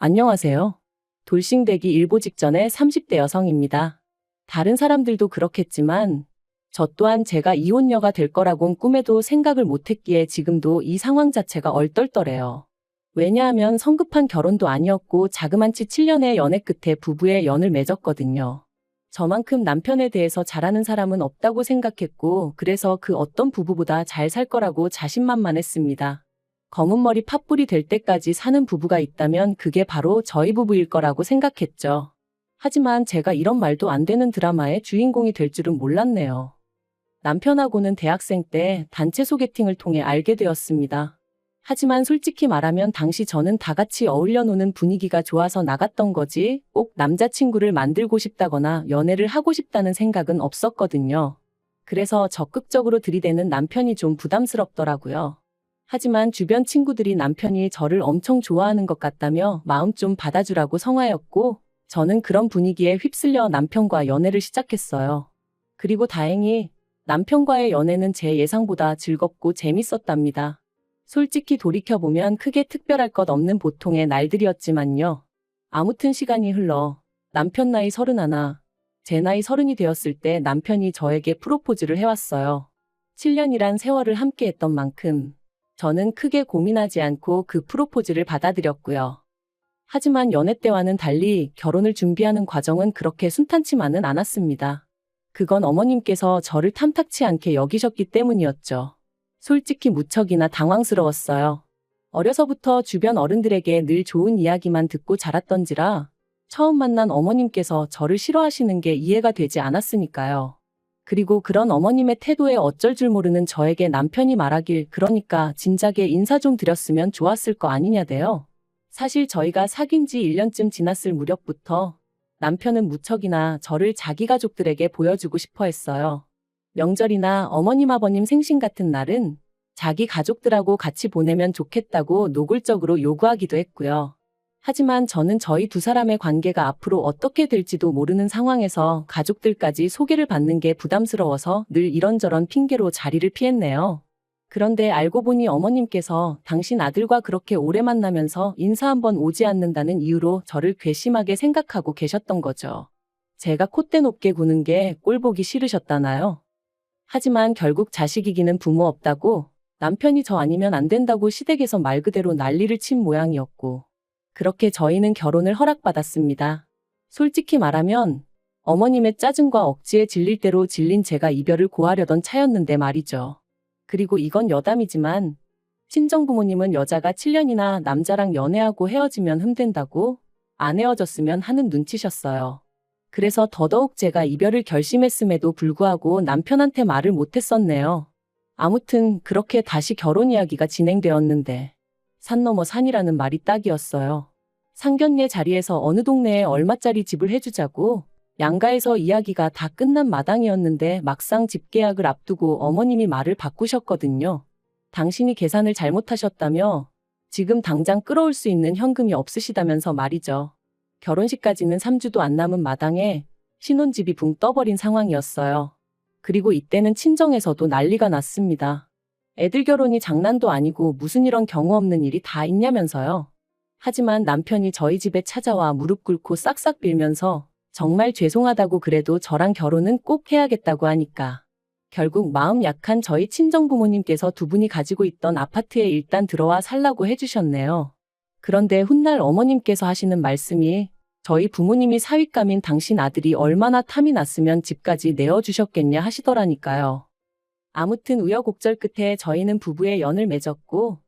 안녕하세요. 돌싱되기 일보 직전의 30대 여성입니다. 다른 사람들도 그렇겠지만 저 또한 제가 이혼녀가 될 거라곤 꿈에도 생각을 못했기에 지금도 이 상황 자체가 얼떨떨해요. 왜냐하면 성급한 결혼도 아니었고 자그만치 7년의 연애 끝에 부부의 연을 맺었거든요. 저만큼 남편에 대해서 잘하는 사람은 없다고 생각했고 그래서 그 어떤 부부보다 잘 살 거라고 자신만만했습니다. 검은 머리 팥불이 될 때까지 사는 부부가 있다면 그게 바로 저희 부부일 거라고 생각했죠. 하지만 제가 이런 말도 안 되는 드라마의 주인공이 될 줄은 몰랐네요. 남편하고는 대학생 때 단체 소개팅을 통해 알게 되었습니다. 하지만 솔직히 말하면 당시 저는 다 같이 어울려 노는 분위기가 좋아서 나갔던 거지 꼭 남자친구를 만들고 싶다거나 연애를 하고 싶다는 생각은 없었거든요. 그래서 적극적으로 들이대는 남편이 좀 부담스럽더라고요. 하지만 주변 친구들이 남편이 저를 엄청 좋아하는 것 같다며 마음 좀 받아주라고 성화였고 저는 그런 분위기에 휩쓸려 남편과 연애를 시작했어요. 그리고 다행히 남편과의 연애는 제 예상보다 즐겁고 재밌었답니다. 솔직히 돌이켜보면 크게 특별할 것 없는 보통의 날들이었지만요. 아무튼 시간이 흘러 남편 나이 31, 제 나이 30이 되었을 때 남편이 저에게 프로포즈를 해왔어요. 7년이란 세월을 함께했던 만큼 저는 크게 고민하지 않고 그 프로포즈를 받아들였고요. 하지만 연애 때와는 달리 결혼을 준비하는 과정은 그렇게 순탄치만은 않았습니다. 그건 어머님께서 저를 탐탁치 않게 여기셨기 때문이었죠. 솔직히 무척이나 당황스러웠어요. 어려서부터 주변 어른들에게 늘 좋은 이야기만 듣고 자랐던지라 처음 만난 어머님께서 저를 싫어하시는 게 이해가 되지 않았으니까요. 그리고 그런 어머님의 태도에 어쩔 줄 모르는 저에게 남편이 말하길 그러니까 진작에 인사 좀 드렸으면 좋았을 거 아니냐대요. 사실 저희가 사귄 지 1년쯤 지났을 무렵부터 남편은 무척이나 저를 자기 가족들에게 보여주고 싶어 했어요. 명절이나 어머님 아버님 생신 같은 날은 자기 가족들하고 같이 보내면 좋겠다고 노골적으로 요구하기도 했고요. 하지만 저는 저희 두 사람의 관계가 앞으로 어떻게 될지도 모르는 상황에서 가족들까지 소개를 받는 게 부담스러워서 늘 이런저런 핑계로 자리를 피했네요. 그런데 알고 보니 어머님께서 당신 아들과 그렇게 오래 만나면서 인사 한번 오지 않는다는 이유로 저를 괘씸하게 생각하고 계셨던 거죠. 제가 콧대 높게 구는 게 꼴보기 싫으셨다나요? 하지만 결국 자식 이기는 부모 없다고 남편이 저 아니면 안 된다고 시댁에서 말 그대로 난리를 친 모양이었고 그렇게 저희는 결혼을 허락받았습니다. 솔직히 말하면 어머님의 짜증과 억지에 질릴 대로 질린 제가 이별을 고하려던 차였는데 말이죠. 그리고 이건 여담이지만 친정부모님은 여자가 7년이나 남자랑 연애하고 헤어지면 흠된다고 안 헤어졌으면 하는 눈치셨어요. 그래서 더더욱 제가 이별을 결심했음에도 불구하고 남편한테 말을 못했었네요. 아무튼 그렇게 다시 결혼 이야기가 진행되었는데 산 넘어 산이라는 말이 딱이었어요. 상견례 자리에서 어느 동네에 얼마짜리 집을 해주자고 양가에서 이야기가 다 끝난 마당이었는데 막상 집 계약을 앞두고 어머님이 말을 바꾸셨거든요. 당신이 계산을 잘못하셨다며 지금 당장 끌어올 수 있는 현금이 없으시다면서 말이죠. 결혼식까지는 3주도 안 남은 마당에 신혼집이 붕 떠버린 상황이었어요. 그리고 이때는 친정에서도 난리가 났습니다. 애들 결혼이 장난도 아니고 무슨 이런 경우 없는 일이 다 있냐면서요. 하지만 남편이 저희 집에 찾아와 무릎 꿇고 싹싹 빌면서 정말 죄송하다고 그래도 저랑 결혼은 꼭 해야겠다고 하니까 결국 마음 약한 저희 친정부모님께서 두 분이 가지고 있던 아파트에 일단 들어와 살라고 해주셨네요. 그런데 훗날 어머님께서 하시는 말씀이 저희 부모님이 사윗감인 당신 아들이 얼마나 탐이 났으면 집까지 내어주셨겠냐 하시더라니까요. 아무튼 우여곡절 끝에 저희는 부부의 연을 맺었고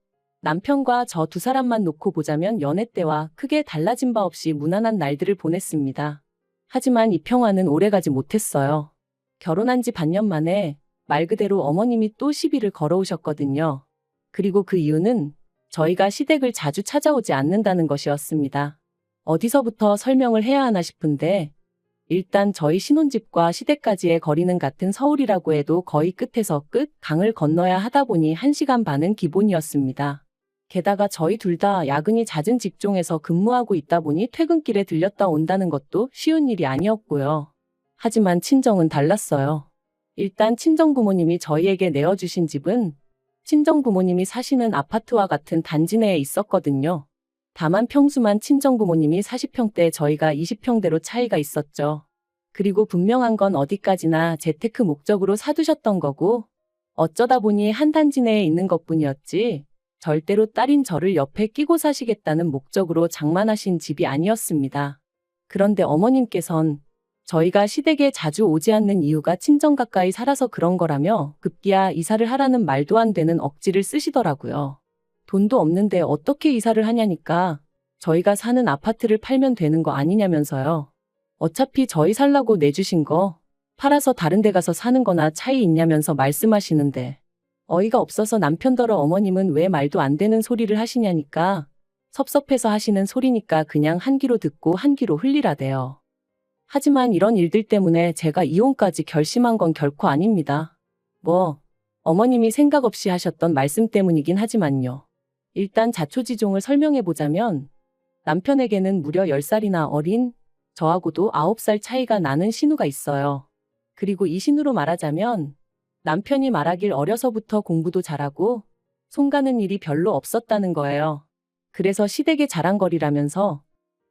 남편과 저 두 사람만 놓고 보자면 연애 때와 크게 달라진 바 없이 무난한 날들을 보냈습니다. 하지만 이 평화는 오래가지 못했어요. 결혼한 지 반년 만에 말 그대로 어머님이 또 시비를 걸어오셨거든요. 그리고 그 이유는 저희가 시댁을 자주 찾아오지 않는다는 것이었습니다. 어디서부터 설명을 해야 하나 싶은데 일단 저희 신혼집과 시댁까지의 거리는 같은 서울이라고 해도 거의 끝에서 끝 강을 건너야 하다 보니 1시간 반은 기본이었습니다. 게다가 저희 둘 다 야근이 잦은 직종에서 근무하고 있다 보니 퇴근길에 들렸다 온다는 것도 쉬운 일이 아니었고요. 하지만 친정은 달랐어요. 일단 친정부모님이 저희에게 내어주신 집은 친정부모님이 사시는 아파트와 같은 단지 내에 있었거든요. 다만 평수만 친정부모님이 40평대 저희가 20평대로 차이가 있었죠. 그리고 분명한 건 어디까지나 재테크 목적으로 사두셨던 거고 어쩌다 보니 한 단지 내에 있는 것뿐이었지 절대로 딸인 저를 옆에 끼고 사시겠다는 목적으로 장만하신 집이 아니었습니다. 그런데 어머님께선 저희가 시댁에 자주 오지 않는 이유가 친정 가까이 살아서 그런 거라며 급기야 이사를 하라는 말도 안 되는 억지를 쓰시더라고요. 돈도 없는데 어떻게 이사를 하냐니까 저희가 사는 아파트를 팔면 되는 거 아니냐면서요. 어차피 저희 살라고 내주신 거 팔아서 다른 데 가서 사는 거나 차이 있냐면서 말씀하시는데 어이가 없어서 남편더러 어머님은 왜 말도 안 되는 소리를 하시냐니까 섭섭해서 하시는 소리니까 그냥 한 귀로 듣고 한 귀로 흘리라대요. 하지만 이런 일들 때문에 제가 이혼까지 결심한 건 결코 아닙니다. 어머님이 생각 없이 하셨던 말씀 때문이긴 하지만요. 일단 자초지종을 설명해보자면 남편에게는 무려 10살이나 어린 저하고도 9살 차이가 나는 신우가 있어요. 그리고 이 신우로 말하자면 남편이 말하길 어려서부터 공부도 잘하고 손 가는 일이 별로 없었다는 거예요. 그래서 시댁의 자랑거리라면서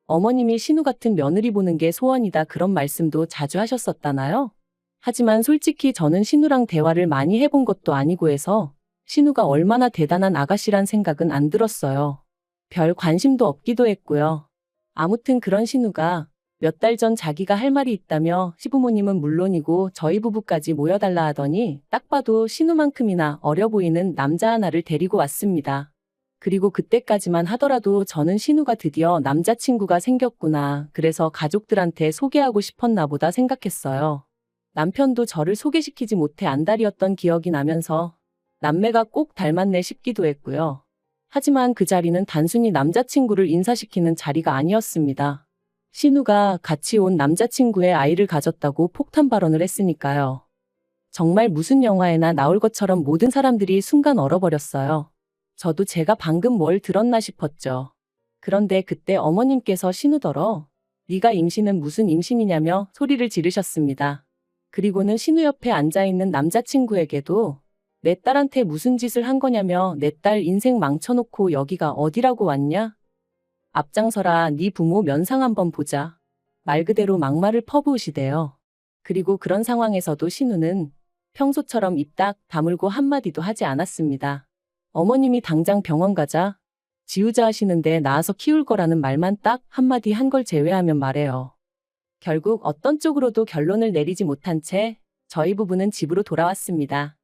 어머님이 신우 같은 며느리 보는 게 소원이다 그런 말씀도 자주 하셨었다나요? 하지만 솔직히 저는 신우랑 대화를 많이 해본 것도 아니고 해서 신우가 얼마나 대단한 아가씨란 생각은 안 들었어요. 별 관심도 없기도 했고요. 아무튼 그런 신우가 몇 달 전 자기가 할 말이 있다며 시부모님은 물론이고 저희 부부까지 모여달라 하더니 딱 봐도 신우만큼이나 어려 보이는 남자 하나를 데리고 왔습니다. 그리고 그때까지만 하더라도 저는 신우가 드디어 남자친구가 생겼구나. 그래서 가족들한테 소개하고 싶었나 보다 생각했어요. 남편도 저를 소개시키지 못해 안달이었던 기억이 나면서 남매가 꼭 닮았네 싶기도 했고요. 하지만 그 자리는 단순히 남자친구를 인사시키는 자리가 아니었습니다. 신우가 같이 온 남자친구의 아이를 가졌다고 폭탄 발언을 했으니까요. 정말 무슨 영화에나 나올 것처럼 모든 사람들이 순간 얼어버렸어요. 저도 제가 방금 뭘 들었나 싶었죠. 그런데 그때 어머님께서 신우더러 네가 임신은 무슨 임신이냐며 소리를 지르셨습니다. 그리고는 신우 옆에 앉아있는 남자친구에게도 내 딸한테 무슨 짓을 한 거냐며 내 딸 인생 망쳐놓고 여기가 어디라고 왔냐? 앞장서라 네 부모 면상 한번 보자. 말 그대로 막말을 퍼부으시대요. 그리고 그런 상황에서도 신우는 평소처럼 입 딱 다물고 한마디도 하지 않았습니다. 어머님이 당장 병원 가자. 지우자 하시는데 낳아서 키울 거라는 말만 딱 한마디 한 걸 제외하면 말해요. 결국 어떤 쪽으로도 결론을 내리지 못한 채 저희 부부는 집으로 돌아왔습니다.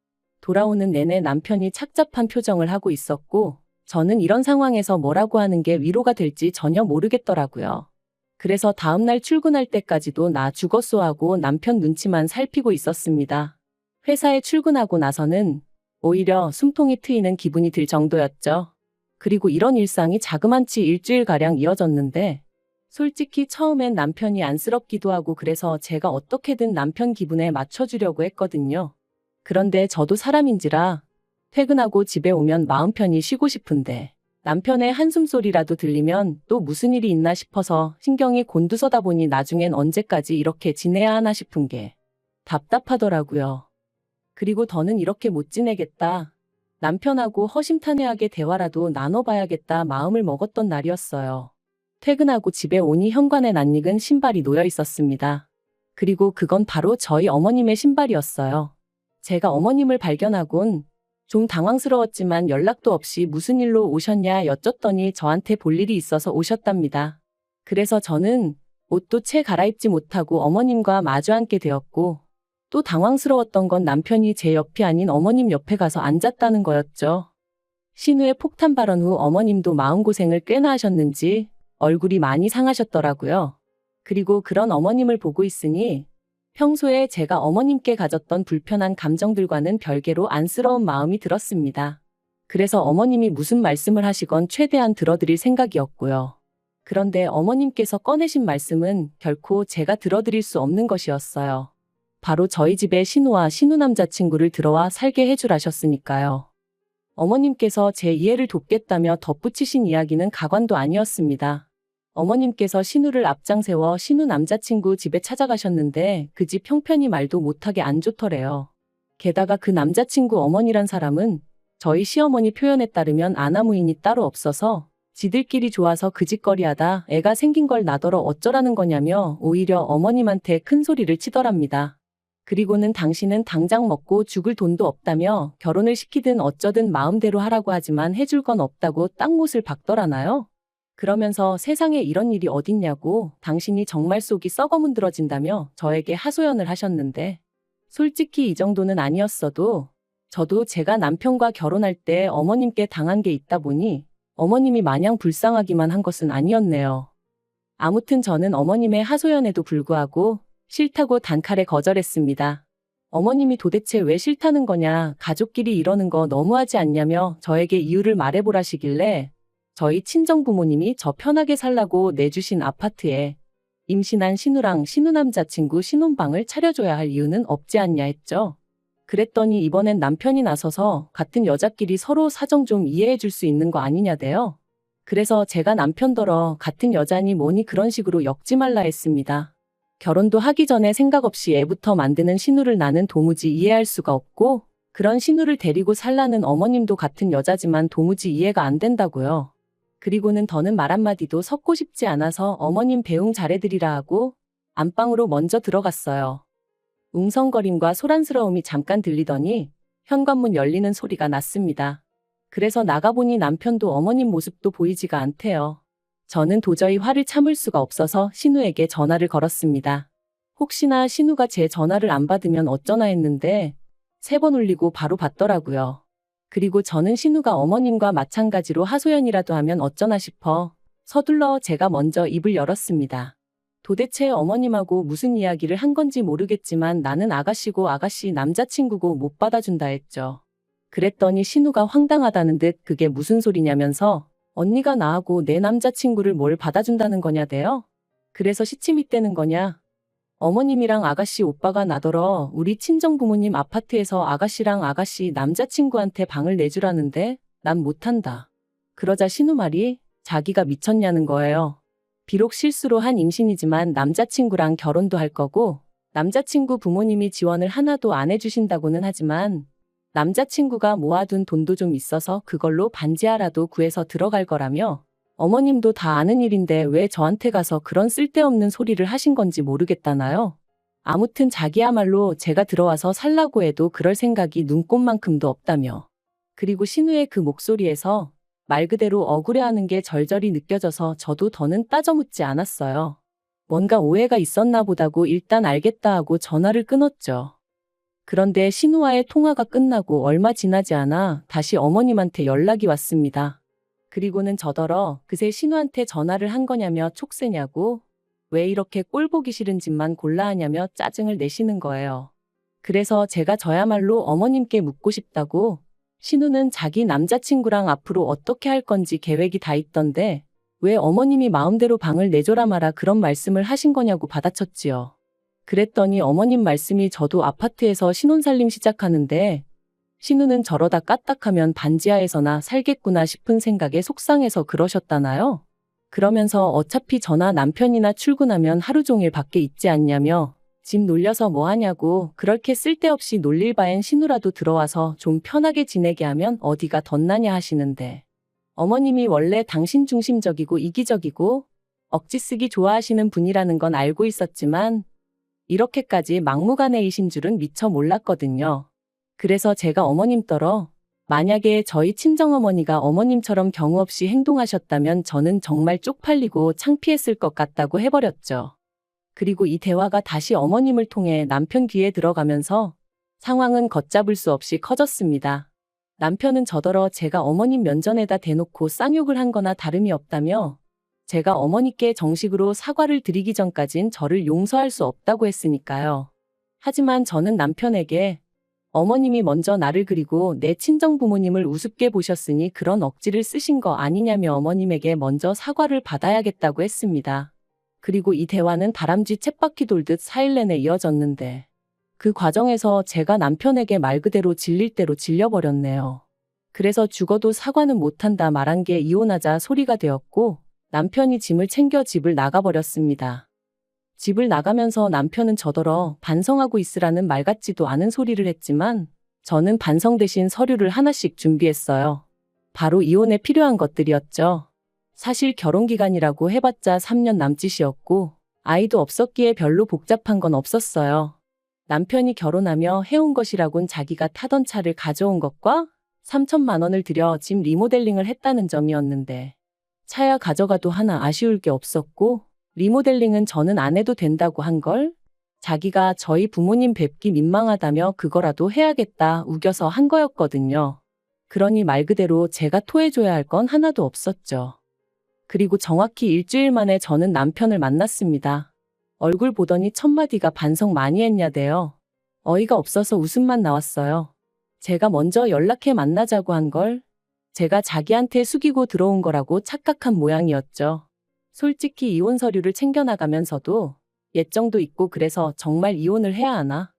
돌아오는 내내 남편이 착잡한 표정을 하고 있었고 저는 이런 상황에서 뭐라고 하는 게 위로가 될지 전혀 모르겠더라고요. 그래서 다음날 출근할 때까지도 나 죽었소 하고 남편 눈치만 살피고 있었습니다. 회사에 출근하고 나서는 오히려 숨통이 트이는 기분이 들 정도였죠. 그리고 이런 일상이 자그만치 일주일가량 이어졌는데 솔직히 처음엔 남편이 안쓰럽기도 하고 그래서 제가 어떻게든 남편 기분에 맞춰주려고 했거든요. 그런데 저도 사람인지라 퇴근하고 집에 오면 마음 편히 쉬고 싶은데 남편의 한숨소리라도 들리면 또 무슨 일이 있나 싶어서 신경이 곤두서다 보니 나중엔 언제까지 이렇게 지내야 하나 싶은 게 답답하더라고요. 그리고 더는 이렇게 못 지내겠다. 남편하고 허심탄회하게 대화라도 나눠봐야겠다 마음을 먹었던 날이었어요. 퇴근하고 집에 오니 현관에 낯익은 신발이 놓여 있었습니다. 그리고 그건 바로 저희 어머님의 신발이었어요. 제가 어머님을 발견하곤 좀 당황스러웠지만 연락도 없이 무슨 일로 오셨냐 여쭸더니 저한테 볼 일이 있어서 오셨답니다. 그래서 저는 옷도 채 갈아입지 못하고 어머님과 마주 앉게 되었고 또 당황스러웠던 건 남편이 제 옆이 아닌 어머님 옆에 가서 앉았다는 거였죠. 신우의 폭탄 발언 후 어머님도 마음고생을 꽤나 하셨는지 얼굴이 많이 상하셨더라고요. 그리고 그런 어머님을 보고 있으니 평소에 제가 어머님께 가졌던 불편한 감정들과는 별개로 안쓰러운 마음이 들었습니다. 그래서 어머님이 무슨 말씀을 하시건 최대한 들어드릴 생각이었고요. 그런데 어머님께서 꺼내신 말씀은 결코 제가 들어드릴 수 없는 것이었어요. 바로 저희 집에 신우와 신우 남자친구를 들어와 살게 해주라셨으니까요. 어머님께서 제 이해를 돕겠다며 덧붙이신 이야기는 가관도 아니었습니다. 어머님께서 신우를 앞장세워 신우 남자친구 집에 찾아가셨는데 그 집 형편이 말도 못하게 안 좋더래요. 게다가 그 남자친구 어머니란 사람은 저희 시어머니 표현에 따르면 아나무인이 따로 없어서 지들끼리 좋아서 그 짓거리하다 애가 생긴 걸 나더러 어쩌라는 거냐며 오히려 어머님한테 큰 소리를 치더랍니다. 그리고는 당신은 당장 먹고 죽을 돈도 없다며 결혼을 시키든 어쩌든 마음대로 하라고 하지만 해줄 건 없다고 딱 못을 박더라나요? 그러면서 세상에 이런 일이 어딨냐고 당신이 정말 속이 썩어 문드러진다며 저에게 하소연을 하셨는데 솔직히 이 정도는 아니었어도 저도 제가 남편과 결혼할 때 어머님께 당한 게 있다 보니 어머님이 마냥 불쌍하기만 한 것은 아니었네요. 아무튼 저는 어머님의 하소연에도 불구하고 싫다고 단칼에 거절했습니다. 어머님이 도대체 왜 싫다는 거냐, 가족끼리 이러는 거 너무하지 않냐며 저에게 이유를 말해보라시길래 저희 친정부모님이 저 편하게 살라고 내주신 아파트에 임신한 신우랑 신우남자친구 신혼방을 차려줘야 할 이유는 없지 않냐 했죠. 그랬더니 이번엔 남편이 나서서 같은 여자끼리 서로 사정 좀 이해해 줄 수 있는 거 아니냐대요. 그래서 제가 남편더러 같은 여자니 뭐니 그런 식으로 엮지 말라 했습니다. 결혼도 하기 전에 생각 없이 애부터 만드는 신우를 나는 도무지 이해할 수가 없고 그런 신우를 데리고 살라는 어머님도 같은 여자지만 도무지 이해가 안 된다고요. 그리고는 더는 말 한마디도 섞고 싶지 않아서 어머님 배웅 잘해드리라 하고 안방으로 먼저 들어갔어요. 웅성거림과 소란스러움이 잠깐 들리더니 현관문 열리는 소리가 났습니다. 그래서 나가보니 남편도 어머님 모습도 보이지가 않대요. 저는 도저히 화를 참을 수가 없어서 신우에게 전화를 걸었습니다. 혹시나 신우가 제 전화를 안 받으면 어쩌나 했는데 3번 울리고 바로 받더라고요. 그리고 저는 신우가 어머님과 마찬가지로 하소연이라도 하면 어쩌나 싶어 서둘러 제가 먼저 입을 열었습니다. 도대체 어머님하고 무슨 이야기를 한 건지 모르겠지만 나는 아가씨고 아가씨 남자친구고 못 받아준다 했죠. 그랬더니 신우가 황당하다는 듯 그게 무슨 소리냐면서 언니가 나하고 내 남자친구를 뭘 받아준다는 거냐대요? 그래서 시침이 떼는 거냐? 어머님이랑 아가씨 오빠가 나더러 우리 친정부모님 아파트에서 아가씨랑 아가씨 남자친구한테 방을 내주라는데 난 못한다. 그러자 신우 말이 자기가 미쳤냐는 거예요. 비록 실수로 한 임신이지만 남자친구랑 결혼도 할 거고 남자친구 부모님이 지원을 하나도 안 해주신다고는 하지만 남자친구가 모아둔 돈도 좀 있어서 그걸로 반지하라도 구해서 들어갈 거라며 어머님도 다 아는 일인데 왜 저한테 가서 그런 쓸데없는 소리를 하신 건지 모르겠다나요? 아무튼 자기야말로 제가 들어와서 살라고 해도 그럴 생각이 눈꼽만큼도 없다며. 그리고 신우의 그 목소리에서 말 그대로 억울해하는 게 절절히 느껴져서 저도 더는 따져묻지 않았어요. 뭔가 오해가 있었나 보다고 일단 알겠다 하고 전화를 끊었죠. 그런데 신우와의 통화가 끝나고 얼마 지나지 않아 다시 어머님한테 연락이 왔습니다. 그리고는 저더러 그새 신우한테 전화를 한 거냐며 촉새냐고 왜 이렇게 꼴 보기 싫은 짓만 골라 하냐며 짜증을 내시는 거예요. 그래서 제가 저야말로 어머님께 묻고 싶다고 신우는 자기 남자친구랑 앞으로 어떻게 할 건지 계획이 다 있던데 왜 어머님이 마음대로 방을 내줘라 마라 그런 말씀을 하신 거냐고 받아쳤지요. 그랬더니 어머님 말씀이 저도 아파트에서 신혼살림 시작하는데 신우는 저러다 까딱하면 반지하에서나 살겠구나 싶은 생각에 속상해서 그러셨다나요? 그러면서 어차피 저나 남편이나 출근하면 하루 종일 밖에 있지 않냐며 집 놀려서 뭐 하냐고 그렇게 쓸데없이 놀릴 바엔 신우라도 들어와서 좀 편하게 지내게 하면 어디가 덧나냐 하시는데 어머님이 원래 당신 중심적이고 이기적이고 억지 쓰기 좋아하시는 분이라는 건 알고 있었지만 이렇게까지 막무가내이신 줄은 미처 몰랐거든요. 그래서 제가 어머님더러 만약에 저희 친정어머니가 어머님처럼 경우 없이 행동하셨다면 저는 정말 쪽팔리고 창피했을 것 같다고 해버렸죠. 그리고 이 대화가 다시 어머님을 통해 남편 귀에 들어가면서 상황은 걷잡을 수 없이 커졌습니다. 남편은 저더러 제가 어머님 면전에다 대놓고 쌍욕을 한 거나 다름이 없다며 제가 어머니께 정식으로 사과를 드리기 전까진 저를 용서할 수 없다고 했으니까요. 하지만 저는 남편에게 어머님이 먼저 나를 그리고 내 친정부모님을 우습게 보셨으니 그런 억지를 쓰신 거 아니냐며 어머님에게 먼저 사과를 받아야겠다고 했습니다. 그리고 이 대화는 다람쥐 쳇바퀴 돌듯 4일 내내 이어졌는데 그 과정에서 제가 남편에게 말 그대로 질릴 대로 질려버렸네요. 그래서 죽어도 사과는 못한다 말한 게 이혼하자 소리가 되었고 남편이 짐을 챙겨 집을 나가버렸습니다. 집을 나가면서 남편은 저더러 반성하고 있으라는 말 같지도 않은 소리를 했지만 저는 반성 대신 서류를 하나씩 준비했어요. 바로 이혼에 필요한 것들이었죠. 사실 결혼기간이라고 해봤자 3년 남짓이었고 아이도 없었기에 별로 복잡한 건 없었어요. 남편이 결혼하며 해온 것이라곤 자기가 타던 차를 가져온 것과 3천만 원을 들여 집 리모델링을 했다는 점이었는데 차야 가져가도 하나 아쉬울 게 없었고 리모델링은 저는 안 해도 된다고 한 걸 자기가 저희 부모님 뵙기 민망하다며 그거라도 해야겠다 우겨서 한 거였거든요. 그러니 말 그대로 제가 토해줘야 할 건 하나도 없었죠. 그리고 정확히 일주일 만에 저는 남편을 만났습니다. 얼굴 보더니 첫마디가 반성 많이 했냐대요. 어이가 없어서 웃음만 나왔어요. 제가 먼저 연락해 만나자고 한 걸 제가 자기한테 숙이고 들어온 거라고 착각한 모양이었죠. 솔직히 이혼 서류를 챙겨나가면서도 예정도 있고 그래서 정말 이혼을 해야 하나?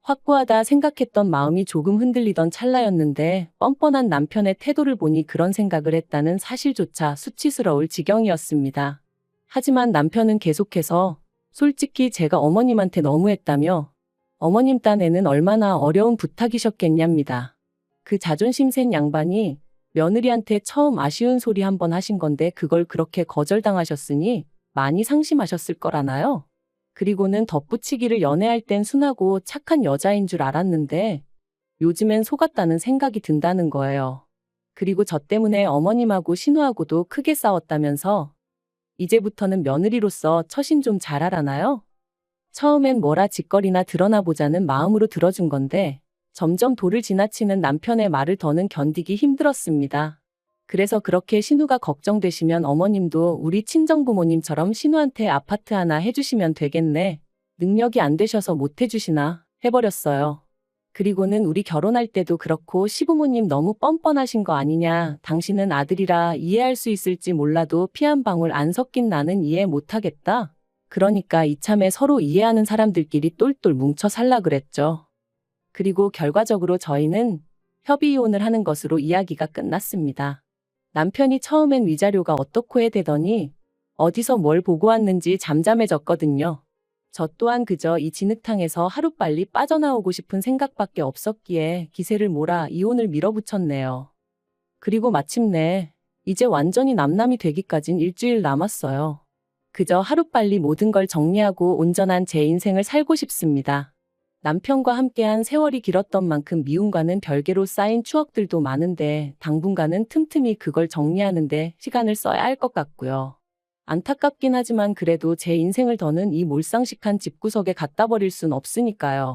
확고하다 생각했던 마음이 조금 흔들리던 찰나였는데 뻔뻔한 남편의 태도를 보니 그런 생각을 했다는 사실조차 수치스러울 지경이었습니다. 하지만 남편은 계속해서 솔직히 제가 어머님한테 너무했다며 어머님 딴에는 얼마나 어려운 부탁이셨겠냐입니다. 그 자존심 센 양반이 며느리한테 처음 아쉬운 소리 한번 하신 건데 그걸 그렇게 거절당하셨으니 많이 상심하셨을 거라나요? 그리고는 덧붙이기를 연애할 땐 순하고 착한 여자인 줄 알았는데 요즘엔 속았다는 생각이 든다는 거예요. 그리고 저 때문에 어머님하고 신우하고도 크게 싸웠다면서 이제부터는 며느리로서 처신 좀 잘하라나요? 처음엔 뭐라 짓거리나 드러나 보자는 마음으로 들어준 건데 점점 도를 지나치는 남편의 말을 더는 견디기 힘들었습니다. 그래서 그렇게 신우가 걱정되시면 어머님도 우리 친정부모님처럼 신우한테 아파트 하나 해주시면 되겠네. 능력이 안 되셔서 못 해주시나 해버렸어요. 그리고는 우리 결혼할 때도 그렇고 시부모님 너무 뻔뻔하신 거 아니냐. 당신은 아들이라 이해할 수 있을지 몰라도 피 한 방울 안 섞인 나는 이해 못하겠다. 그러니까 이참에 서로 이해하는 사람들끼리 똘똘 뭉쳐 살라 그랬죠. 그리고 결과적으로 저희는 협의 이혼을 하는 것으로 이야기가 끝났습니다. 남편이 처음엔 위자료가 어떻고 해대더니 어디서 뭘 보고 왔는지 잠잠해졌거든요. 저 또한 그저 이 진흙탕에서 하루빨리 빠져나오고 싶은 생각밖에 없었기에 기세를 몰아 이혼을 밀어붙였네요. 그리고 마침내 이제 완전히 남남이 되기까진 일주일 남았어요. 그저 하루빨리 모든 걸 정리하고 온전한 제 인생을 살고 싶습니다. 남편과 함께한 세월이 길었던 만큼 미움과는 별개로 쌓인 추억들도 많은데 당분간은 틈틈이 그걸 정리하는데 시간을 써야 할 것 같고요. 안타깝긴 하지만 그래도 제 인생을 더는 이 몰상식한 집구석에 갖다 버릴 순 없으니까요.